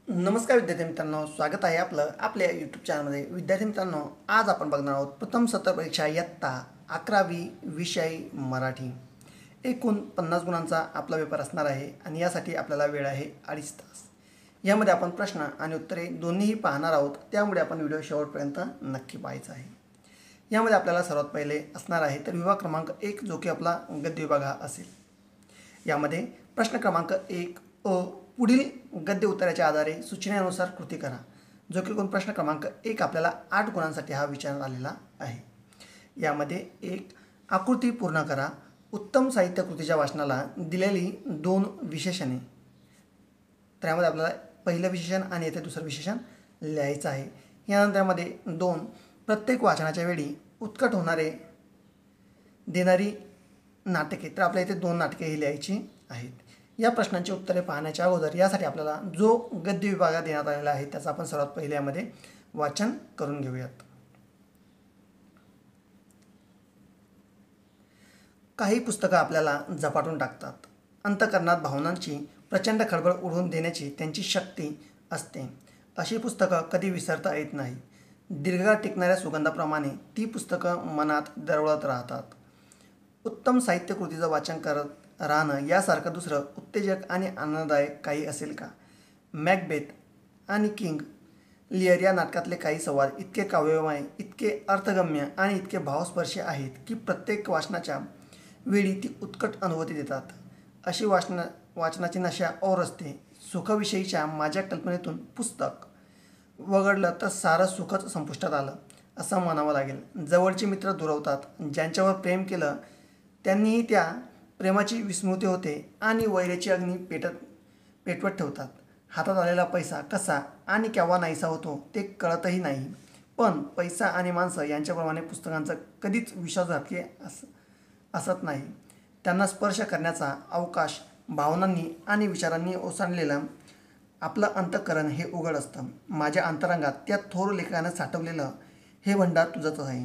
नमस्कार विद्यार्थी मित्रांनो, स्वागत आहे आपलं आपल्या यूट्यूब चॅनलमध्ये। विद्यार्थी मित्रांनो, आज आपण बघणार आहोत प्रथम सत्र परीक्षा इयत्ता 11वी विषय मराठी। एकूण 50 गुणांचा आपला पेपर असणार आहे आणि यासाठी आपल्याला वेळ आहे 2.5 तास। यामध्ये आपण प्रश्न आणि उत्तरे दोन्हीही पाहणार आहोत, त्यामुळे आपण व्हिडिओ शेवटपर्यंत नक्की पाहायचा आहे। यामध्ये आपल्याला सर्वात पहिले असणार आहे तर विभाग क्रमांक 1, जो की आपला गद्य विभाग हा असेल। यामध्ये प्रश्न क्रमांक 1 अ, पुढील गद्य उत्तराच्या आधारे सूचनेनुसार कृती करा, जो की प्रश्न क्रमांक 1 आपल्याला 8 गुणांसाठी हा विचारण्यात आलेला आहे। यामध्ये 1 आकृती पूर्ण करा, उत्तम साहित्य कृतीच्या वाचनाला दिलेली 2 विशेषणे। तर यामध्ये आपल्याला पहिलं विशेषण आणि येथे दुसरं विशेषण लिहायचं आहे। यानंतर यामध्ये 2 प्रत्येक वाचनाच्या वेळी उत्कट होणारे देणारी नाटके। तर आपल्या इथे 2 नाटके ही लिहायची आहेत। या प्रश्नांची उत्तरे पाहण्याच्या अगोदर यासाठी आपल्याला जो गद्य विभाग देण्यात आलेला आहे त्याचा आपण सर्वात पहिले यामध्ये वाचन करून घेऊयात। काही पुस्तकं आपल्याला झपाटून टाकतात, अंतःकरणात भावनांची प्रचंड खळबळ उडवून देण्याची त्यांची शक्ती असते। अशी पुस्तकं कधी विसरता येत नाही। दीर्घकाळ टिकणाऱ्या सुगंधाप्रमाणे ती पुस्तकं मनात दरवळत राहतात। उत्तम साहित्य कृतीचं वाचन करत राहणं यासारखं दुसरं उत्तेजक आणि आनंददायक काही असेल का? मॅकबेथ आणि किंग लिअर या नाटकातले काही संवाद इतके काव्यमय, इतके अर्थगम्य आणि इतके भावस्पर्शी आहेत की प्रत्येक वाचनाच्या वेळी ती उत्कट अनुभूती देतात। अशी वाचनाची नशा और असते। सुखाविषयीच्या माझ्या कल्पनेतून पुस्तक वगळलं तर सारं सुखच संपुष्टात आलं असं म्हणावं लागेल। जवळचे मित्र दुरावतात, ज्यांच्यावर प्रेम केलं त्यांनीही त्या प्रेमाची विस्मृती होते आणि वैराची अग्नी पेटवत ठेवतात। हातात आलेला पैसा कसा आणि केव्हा नाहीसा होतो ते कळतही नाही, पण पैसा आणि माणसं यांच्याप्रमाणे पुस्तकांचं कधीच विश्वासघातकी असत नाही। त्यांना स्पर्श करण्याचा अवकाश भावनांनी आणि विचारांनी ओसांडलेलं आपलं अंतःकरण हे उघड असतं। माझ्या अंतरंगात त्या थोर लेखकानं साठवलेलं हे भंडार तुझंच आहे,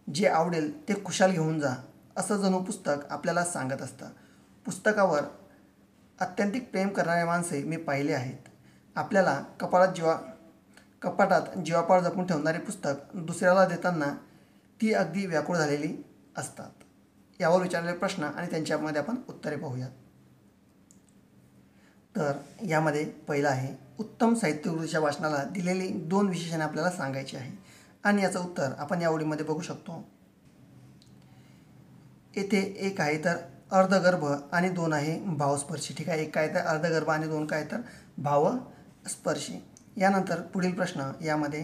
जे आवडेल ते खुशाल घेऊन जा, असं जणू पुस्तक आपल्याला सांगत असतं। पुस्तकावर अत्यंतिक प्रेम करणारे माणसे मी पाहिले आहेत। आपल्याला कपाटात जीवापाड जपून ठेवणारे पुस्तक दुसऱ्याला देताना ती अगदी व्याकुळ झालेली असतात। यावर विचारलेले प्रश्न आणि त्यांच्यामध्ये आपण उत्तरे पाहूयात। तर यामध्ये पहिला आहे, उत्तम साहित्य कृतीच्या वाचनाला दिलेली 2 विशेषणे आपल्याला सांगायची आहे आणि याचं उत्तर आपण या ओळीमध्ये बघू शकतो। येथे 1 आहे तर अर्धगर्भ आणि 2 आहे भावस्पर्शी। ठीक आहे, 1 काय तर अर्धगर्भ आणि 2 काय तर भावस्पर्शी। यानंतर पुढील प्रश्न यामध्ये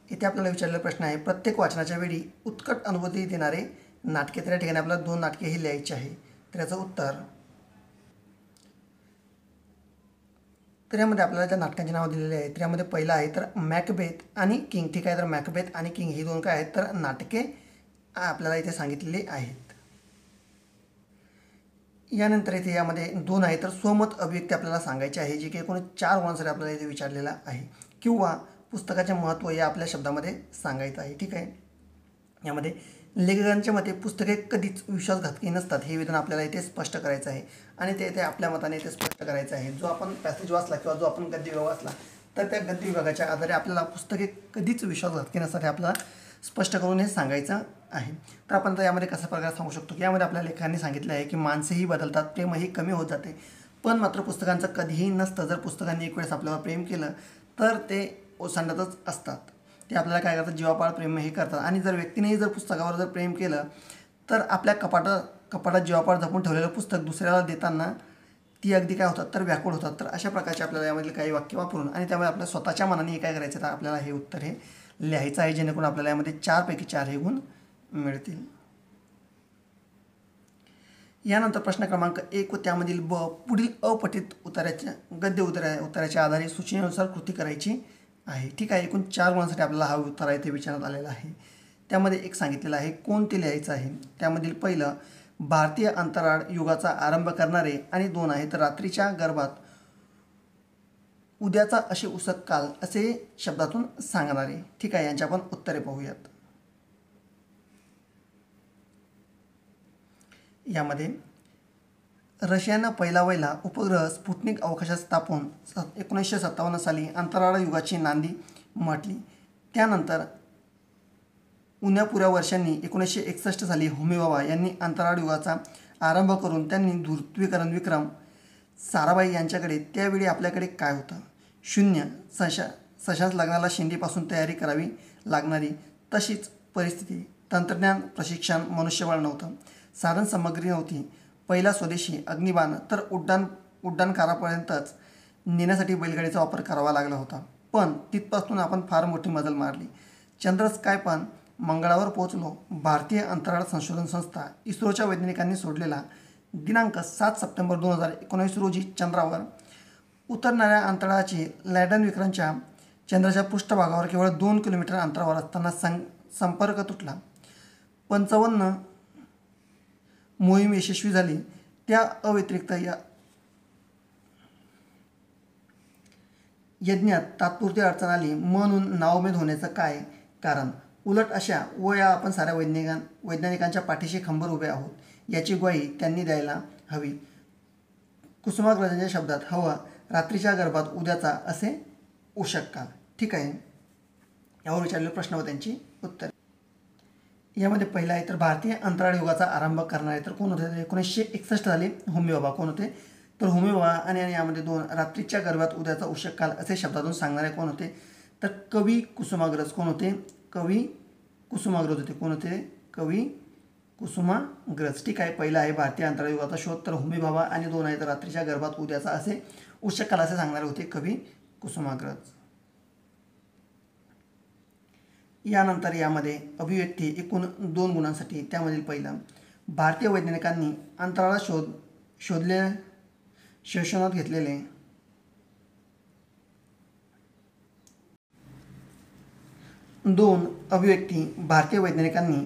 इथे आपल्याला विचारलेला प्रश्न आहे, प्रत्येक वाचनाच्या वेळी उत्कट अनुभूती देणारे नाटके। तर या ठिकाणी आपल्याला 2 नाटके ही लिहायची आहे। तर याचं उत्तर, तर यामध्ये आपल्याला त्या नाटकांची नावं दिलेली आहेत। तर यामध्ये पहिला आहे तर मॅकबेथ आणि किंग। ठीक आहे, तर मॅकबेथ आणि किंग ही 2 काय आहेत तर नाटके आपल्याला इथे सांगितलेली आहेत। यानंतर इथे यामध्ये 2 आहे तर स्वमत अभिव्यक्ती आपल्याला सांगायची आहे, जी की एकूण 4 गुणांसाठी आपल्याला इथे विचारलेला आहे, किंवा पुस्तकाचे महत्त्व या आपल्या शब्दामध्ये सांगायचं आहे। ठीक आहे, यामध्ये लेखकांच्या मते पुस्तके कधीच विश्वासघातकी नसतात हे विधान आपल्याला इथे स्पष्ट करायचं आहे आणि ते इथे आपल्या मताने इथे स्पष्ट करायचं आहे। जो आपण पॅसेज वाचला किंवा जो आपण गद्य विभाग वाचला तर त्या गद्य विभागाच्या आधारे आपल्याला पुस्तके कधीच विश्वासघातकी नसतात हे आपल्याला स्पष्ट करून हे सांगायचं आहे। तर आपण तर यामध्ये कशा प्रकारे सांगू शकतो की यामध्ये आपल्या लेखकांनी सांगितलं आहे की माणसेही बदलतात, प्रेमही कमी होत जाते, पण मात्र पुस्तकांचं कधीही नसतं। जर पुस्तकांनी एक वेळेस आपल्याला प्रेम केलं तर ते ओसांडतच असतात, ते आपल्याला काय करतात, जीवापाड प्रेम हे करतात। आणि जर व्यक्तीनेही जर पुस्तकावर जर प्रेम केलं तर आपल्या कपाटात जीवापाड जपून ठेवलेलं पुस्तक दुसऱ्याला देताना ती अगदी काय होतात तर व्याकुळ होतात। तर अशा प्रकारचे आपल्याला यामधील काही वाक्य वापरून आणि त्यामुळे आपल्या स्वतःच्या मनाने काय करायचं तर आपल्याला हे उत्तर हे लिहायचं आहे, जेणेकरून आपल्याला यामध्ये 4 पैकी 4 हे गुण मिळतील। यानंतर प्रश्न क्रमांक 1 व त्यामधील ब, पुढील अपठित गद्य उत्तराच्या आधारे सूचनेनुसार कृती करायची आहे। ठीक आहे, एकूण 4 गुणांसाठी आपल्याला हा उत्तर इथे विचारण्यात आलेला आहे। त्यामध्ये 1 सांगितलेलं आहे, कोण ते लिहायचं आहे। त्यामधील पहिलं, भारतीय अंतराळ युगाचा आरंभ करणारे आणि 2 आहे तर रात्रीच्या गर्भात उद्याचा असे उसक काल असे शब्दातून सांगणारे। ठीक आहे, यांची आपण उत्तरे पाहूयात। यामध्ये रशियानं पहिला वहिला उपग्रह स्पुटनिक अवकाशात स्थापून 1957 साली अंतराळ युगाची नांदी म्हटली. त्यानंतर उन्यापुऱ्या वर्षांनी 1961 साली होमी भाभा यांनी अंतराळ युगाचा आरंभ करून त्यांनी ध्रुवीकरण विक्रम साराभाई यांच्याकडे त्यावेळी आपल्याकडे काय होतं? शून्य. सशांस लग्नाला शेंडीपासून तयारी करावी लागणारी तशीच परिस्थिती. तंत्रज्ञान, प्रशिक्षण, मनुष्यबळ नव्हतं. साधन सामग्री नव्हती. पहिला स्वदेशी अग्निबाण तर उड्डाणकारापर्यंतच नेण्यासाठी बैलगाडीचा वापर करावा लागला होता. पण तिथपासून आपण फार मोठी मजल मारली. चंद्रस्काय पण मंगळावर पोहोचलो. भारतीय अंतराळ संशोधन संस्था इस्रोच्या वैज्ञानिकांनी सोडलेला दिनांक 7 सप्टेंबर 2019 रोजी चंद्रावर उतरणाऱ्या अंतराळाची लॅन्डर विक्रमच्या चंद्राच्या पृष्ठभागावर केवळ 2 किलोमीटर अंतरावर असताना संपर्क तुटला. 55 मोहीम यशस्वी झाली. त्या अव्यतिरिक्त या यज्ञात तात्पुरती अडचण आली म्हणून नाउमेद होण्याचं काय कारण? उलट अशा व या आपण साऱ्या वैज्ञानिकांच्या पाठीशी खंबीर उभे आहोत याची ग्वाही त्यांनी द्यायला हवी. कुसुमाग्रजांच्या शब्दात हवा रात्रीच्या गर्भात उद्याचा असे उशक्काल. ठीक आहे, यावर विचारलेले प्रश्न व त्यांची उत्तर. यामध्ये पहिला आहे तर भारतीय अंतराळ युगाचा आरंभ करणारे तर कोण होते? 1961 साली होमी भाभा. कोण होते? तर होमी भाभा. आणि यामध्ये 2 रात्रीच्या गर्भात उद्याचा उशक्काल असे शब्दातून सांगणारे कोण होते? तर कवी कुसुमाग्रज. कोण होते? कवी कुसुमाग्रज होते. कोण होते? कवी कुसुमाग्रज. ठीक आहे, पहिला आहे भारतीय अंतराळ युगाचा शोध तर होमी भाभा आणि 2 आहे तर रात्रीच्या गर्भात उद्याचा असे उशक्काल असे सांगणारे होते कवी कुसुमाग्रज. यानंतर यामध्ये अभिव्यक्ती एकूण 2 गुणांसाठी. त्यामधील पहिला, भारतीय वैज्ञानिकांनी अंतराळात शोषणात घेतलेले 2 अभिव्यक्ती भारतीय वैज्ञानिकांनी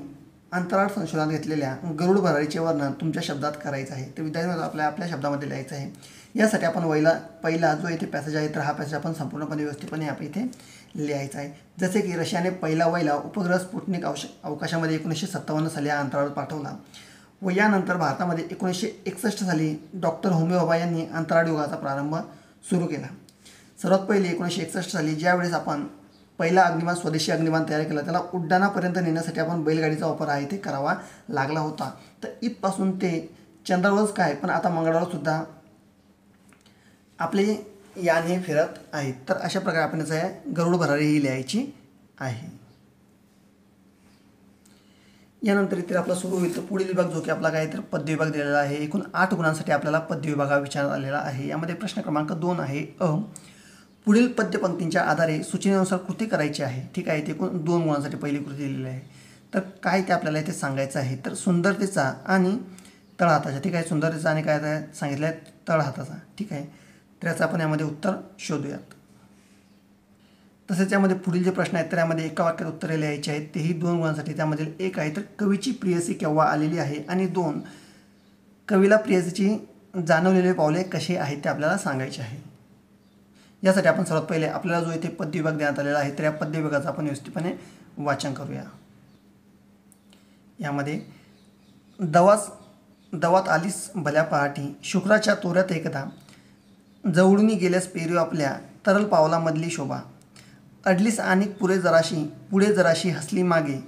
अंतराळ संशोधनात घेतलेल्या गरुड भरारीचे वर्णन तुमच्या शब्दात करायचं आहे. तर विद्यार्थ्यांना आपल्या शब्दामध्ये लिहायचं आहे. यासाठी आपण पहिला जो इथे पॅसेज आहे तर हा पॅसेज आपण संपूर्णपणे व्यवस्थितपणे आपण इथे लिहायचा आहे. जसे की रशियाने पहिला वहिला उपग्रह स्पुटनिक अवकाशामध्ये 1957 साली अंतराळात पाठवला व यानंतर भारतामध्ये 1961 साली डॉक्टर होमी भाभा यांनी अंतराळ युगाचा प्रारंभ सुरू केला. सर्वात पहिले 1961 साली ज्यावेळेस आपण पहिला अग्निबाण स्वदेशी अग्निबाण तयार केला त्याला उड्डाणापर्यंत नेण्यासाठी आपण बैलगाडीचा वापर आहे ते करावा लागला होता. तर इथपासून ते चंद्रावरच काय पण आता मंगळावर सुद्धा आपले यान हे फिरत आहेत. तर अशा प्रकारे आपण गरुड भरारी ही लिहायची आहे. यानंतर इथे आपला सुरू होईल तर पुढील विभाग जो की आपला काय तर पद्य विभाग दिलेला आहे. एकूण 8 गुणांसाठी आपल्याला पद्य विभाग हा विचारण्यात आलेला आहे. यामध्ये प्रश्न क्रमांक 2 आहे पुढील पद्यपंक्तींच्या आधारे सूचनेनुसार कृती करायची आहे. ठीक आहे, ते एकूण 2 गुणांसाठी पहिली कृती दिलेली आहे. तर काय ते आपल्याला इथे सांगायचं आहे तर सुंदरतेचा आणि तळहाताचा. ठीक आहे, सुंदरतेचा आणि काय सांगितलं आहे तळहाताचा. ठीक आहे, तर याचं आपण यामध्ये उत्तर शोधूयात. तसेच यामध्ये पुढील जे प्रश्न आहेत तर यामध्ये एका वाक्यात उत्तरे लिहायची आहेत. तेही 2 गुणांसाठी. त्यामधील एक आहे तर कवीची प्रियसी केव्हा आलेली आहे आणि 2 कवीला प्रियसीची जाणवलेले पावले कसे आहेत ते आपल्याला सांगायचे आहे. यासाठी आपण सर्वात पहिले आपल्याला जो इथे पद्य विभाग देण्यात आलेला आहे तर या पद्य विभागाचं आपण व्यवस्थितपणे वाचन करूया. यामध्ये दवात आलीस भल्या पहाटी शुक्राच्या तोऱ्यात एकदा जवळून गेल्यास पेरू आपल्या तरल पावलामधली शोभा अडलीस आणि पुढे जराशी हसली मागे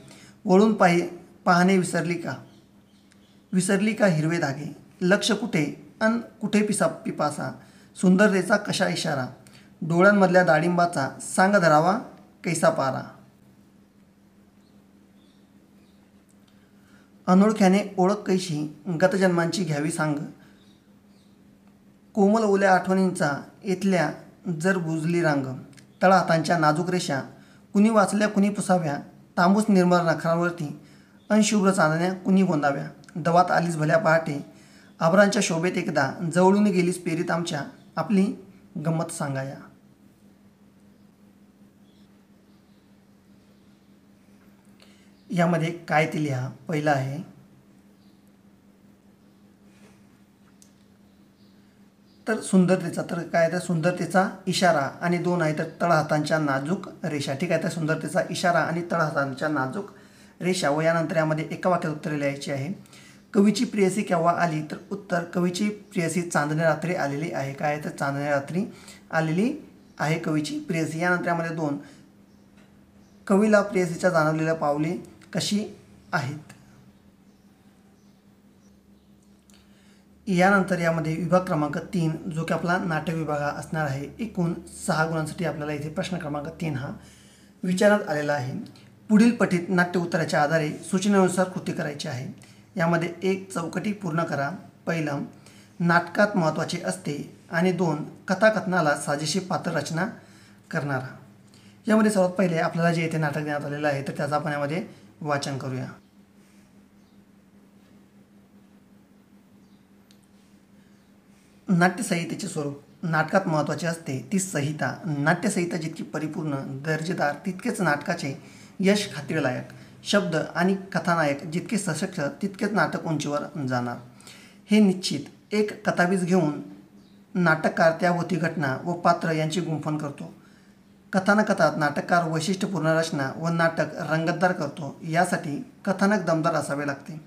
वळून पाहणे विसरली का हिरवे धागे लक्ष कुठे अन कुठे पिपासा सुंदरतेचा कशा इशारा डोळ्यांमधल्या डाळिंबाचा सांग धरावा कैसा पारा अनोळख्याने ओळख कैशी गतजन्मांची घ्यावी सांग कोमल ओल्या आठवणींचा इथल्या जर बुजली रांग तळहातांच्या नाजूक रेषा कुणी वाचल्या कुणी पुसाव्या तांबूस निर्मळ नखरांवरती अनशुभ्र चांदण्या कुणी गोंदाव्या दवात आलीस भल्या पहाटे आभरांच्या शोभेत एकदा जवळून गेलीस पेरीत आमच्या आपली गंमत सांगाया. यामध्ये काय ते लिहा. पहिला आहे तर सुंदरतेचा तर काय तर सुंदरतेचा इशारा आणि 2 आहे तर तळहातांच्या नाजूक रेषा. ठीक आहे, तर सुंदरतेचा इशारा आणि तळहातांच्या नाजूक रेषा व यानंतर यामध्ये एका वाक्यात उत्तरे लिहायची आहे. कवीची प्रेयसी केव्हा आली? तर उत्तर कवीची प्रेयसी चांदण्या रात्री आलेली आहे. काय आहे तर चांदण्या रात्री आलेली आहे कवीची प्रेयसी. यानंतर यामध्ये 2 कवीला प्रेयसीच्या जाणवलेल्या पावले कशी आहेत? यानंतर यामध्ये विभाग क्रमांक 3 जो की आपला नाटक विभाग हा असणार आहे. एकूण 6 गुणांसाठी आपल्याला इथे प्रश्न क्रमांक 3 हा विचारण्यात आलेला आहे. पुढील पठित नाट्य उत्तराच्या आधारे सूचनेनुसार कृती करायची आहे. यामध्ये 1 चौकटी पूर्ण करा. पहिलं, नाटकात महत्त्वाचे असते आणि 2 कथाकथनाला साजेशी पात्र रचना करणारा. यामध्ये सर्वात पहिले आपल्याला जे इथे नाटक देण्यात आलेलं आहे तर त्याचं आपण यामध्ये वाचन करूया. नाट्यसंहितेचे स्वरूप. नाटकात महत्त्वाचे असते ती संहिता. नाट्यसंहिता जितकी परिपूर्ण दर्जेदार तितकेच नाटकाचे यश खात्रीलायक. शब्द आणि कथानायक जितके सशक्त तितकेच नाटक उंचीवर जाणार हे निश्चित. एक कथाबीज घेऊन नाटककार त्याभोवती घटना व पात्र यांची गुंफण करतो. कथानकथात नाटककार वैशिष्ट्यपूर्ण रचना व नाटक रंगतदार करतो. यासाठी कथानक दमदार असावे लागते.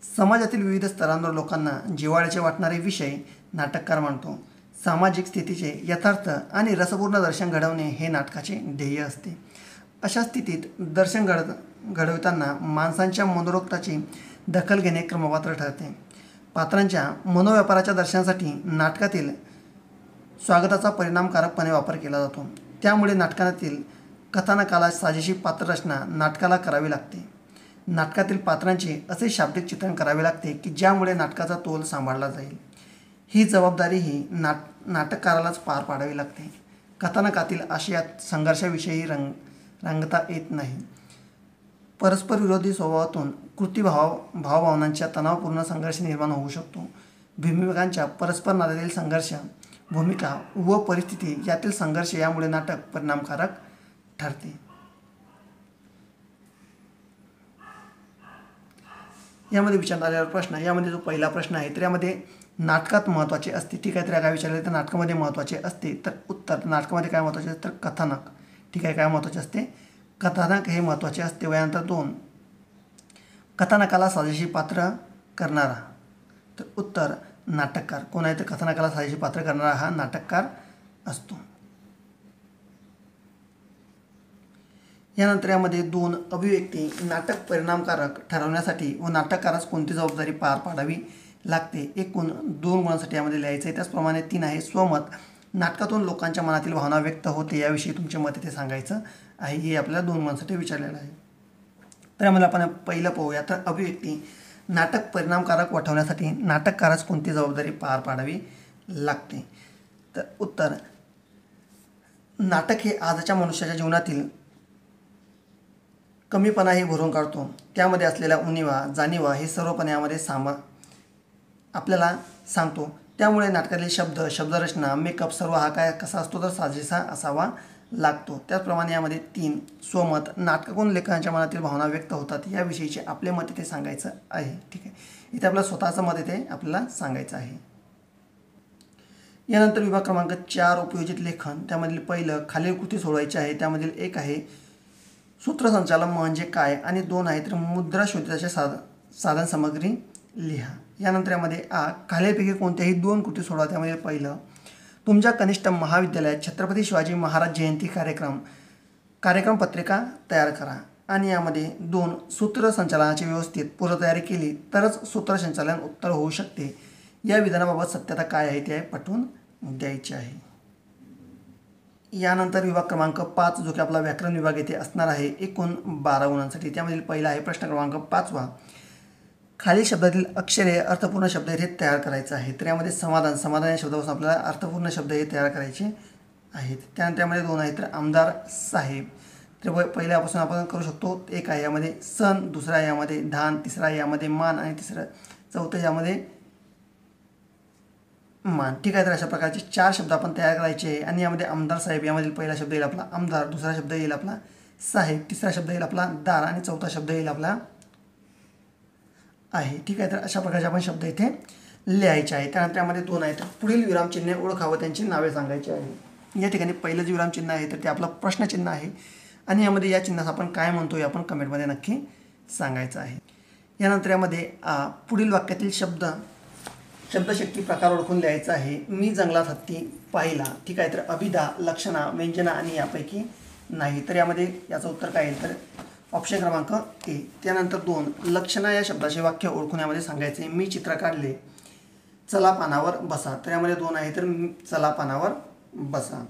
समाजातील विविध स्तरांवर लोकांना जिव्हाळ्याचे वाटणारे विषय नाटककार मांडतो. सामाजिक स्थितीचे यथार्थ आणि रसपूर्ण दर्शन घडवणे हे नाटकाचे ध्येय असते. अशा स्थितीत दर्शन घडवताना माणसांच्या मनोरोक्ताची दखल घेणे क्रमपात्र ठरते. पात्रांच्या मनोव्यापाराच्या दर्शनासाठी नाटकातील स्वागताचा परिणामकारकपणे वापर केला जातो. त्यामुळे नाटकातील कथानकाला साजेशी पात्ररचना नाटकाला करावी लागते. नाटकातील पात्रांचे असे शाब्दिक चित्रण करावे लागते की ज्यामुळे नाटकाचा तोल सांभाळला जाईल. ही जबाबदारीही नाटककारालाच पार पाडावी लागते. कथानकातील आशयात संघर्षाविषयी रंगता येत नाही. परस्पर विरोधी स्वभावातून भावभावनांच्या तणावपूर्ण संघर्ष निर्माण होऊ शकतो. भूमिकांच्या परस्पर नात्यातील संघर्ष, भूमिका व परिस्थिती यातील संघर्ष यामुळे नाटक परिणामकारक ठरते. यामध्ये विचारण्यात आलेला प्रश्न, यामध्ये जो पहिला प्रश्न आहे तर यामध्ये नाटकात महत्त्वाचे असते. ठीक आहे, तर काय विचारले तर नाटकामध्ये महत्त्वाचे असते तर उत्तर नाटकामध्ये काय महत्त्वाचे असते तर कथानक. ठीक आहे, काय महत्त्वाचे असते कथानक हे महत्त्वाचे असते. यानंतर 2 कथानकाला साजेशी पात्र करणारा तर उत्तर नाटककार. कोण आहे तर कथानकाला साजेशी पात्र करणारा हा नाटककार असतो. यानंतर यामध्ये 2 अभिव्यक्ती नाटक परिणामकारक ठरवण्यासाठी व नाटककारास कोणती जबाबदारी पार पाडावी लागते. एकूण 2 गुणांसाठी यामध्ये लिहायचं आहे. त्याचप्रमाणे 3 आहे स्वमत. नाटकातून लोकांच्या मनातील भावना व्यक्त होते याविषयी तुमचे मत इथे सांगायचं आहे. हे आपल्याला 2 गुणांसाठी विचारलेलं आहे. तर यामध्ये आपण पहिलं पाहूया. तर अभिव्यक्ती नाटक परिणामकारक ठरवण्यासाठी नाटककारास कोणती जबाबदारी पार पाडावी लागते. तर उत्तर नाटक हे आजच्या मनुष्याच्या जीवनातील कमीपणा हे भरून काढतो. त्यामध्ये असलेल्या उणिवा जाणीवा हे सर्वपणे यामध्ये आपल्याला सांगतो. त्यामुळे नाटकातील शब्दरचना मेकअप सर्व हा काय कसा असतो तर साजेसा असावा लागतो. त्याचप्रमाणे यामध्ये 3 स्वमत. नाटकातून लेखकांच्या मनातील भावना व्यक्त होतात याविषयीचे आपले मत इथे सांगायचं आहे. ठीक आहे, इथे आपलं स्वतःचं मत इथे आपल्याला सांगायचं आहे. यानंतर विभाग क्रमांक 4 उपयोजित लेखन. त्यामधील पहिलं खालील कृती सोडवायची आहे. त्यामधील 1 आहे सूत्रसंचालन म्हणजे काय आणि 2 आहे तर मुद्रा शोधाचे साधन सामग्री लिहा. यानंतर यामध्ये खालीलपैकी कोणत्याही 2 कृती सोडवा. त्यामध्ये पहिलं तुमच्या कनिष्ठ महाविद्यालयात छत्रपती शिवाजी महाराज जयंती कार्यक्रम पत्रिका तयार करा. आणि यामध्ये 2 सूत्रसंचालनाची व्यवस्थित पूर्वतयारी केली तरच सूत्रसंचालन उत्तर होऊ शकते. या विधानाबाबत सत्यता काय आहे ते पटवून द्यायचे आहे. यानंतर विभाग क्रमांक 5 जो की आपला व्याकरण विभाग येथे असणार आहे. एकूण 12 गुणांसाठी. त्यामधील पहिला आहे प्रश्न क्रमांक 5. खालील शब्दातील अक्षरे अर्थपूर्ण शब्द इथे तयार करायचा आहे. तर यामध्ये समाधान या शब्दापासून आपल्याला अर्थपूर्ण शब्द हे तयार करायचे आहेत. त्यानंतर यामध्ये 2 आहेत तर आमदार साहेब. तर पहिल्यापासून आपण करू शकतो. 1 आहे यामध्ये सण, दुसरा यामध्ये धान, तिसरा यामध्ये मान आणि चौथं यामध्ये मान. ठीक आहे, तर अशा प्रकारचे 4 शब्द आपण तयार करायचे आहे. आणि यामध्ये आमदार साहेब यामधील पहिला शब्द येईल आपला आमदार, दुसरा शब्द येईल आपला साहेब, तिसरा शब्द येईल आपला दार आणि चौथा शब्द येईल आपला आहे. ठीक आहे, तर अशा प्रकारचे आपण शब्द इथे लिहायचे आहे. त्यानंतर यामध्ये 2 आहेत तर पुढील विरामचिन्हे ओळखावं त्यांची नावे सांगायची आहे. या ठिकाणी पहिलं जे विरामचिन्ह आहे तर ते आपलं प्रश्नचिन्ह आहे आणि यामध्ये या चिन्हास आपण काय म्हणतो हे आपण कमेंटमध्ये नक्की सांगायचं आहे. यानंतर यामध्ये पुढील वाक्यातील शब्दशक्ती प्रकार ओळखून लिहायचा आहे. मी जंगलात हत्ती पाहिला. ठीक आहे. तर अभिधा, लक्षणा, व्यंजना आणि यापैकी नाही. तर यामध्ये याचं उत्तर काय येईल तर ऑप्शन क्रमांक ए. त्यानंतर 2 लक्षणा या शब्दाचे वाक्य ओळखून यामध्ये सांगायचे. मी चित्र काढले, चला पानावर बसा. तर यामध्ये 2 आहे तर चला पानावर बसा.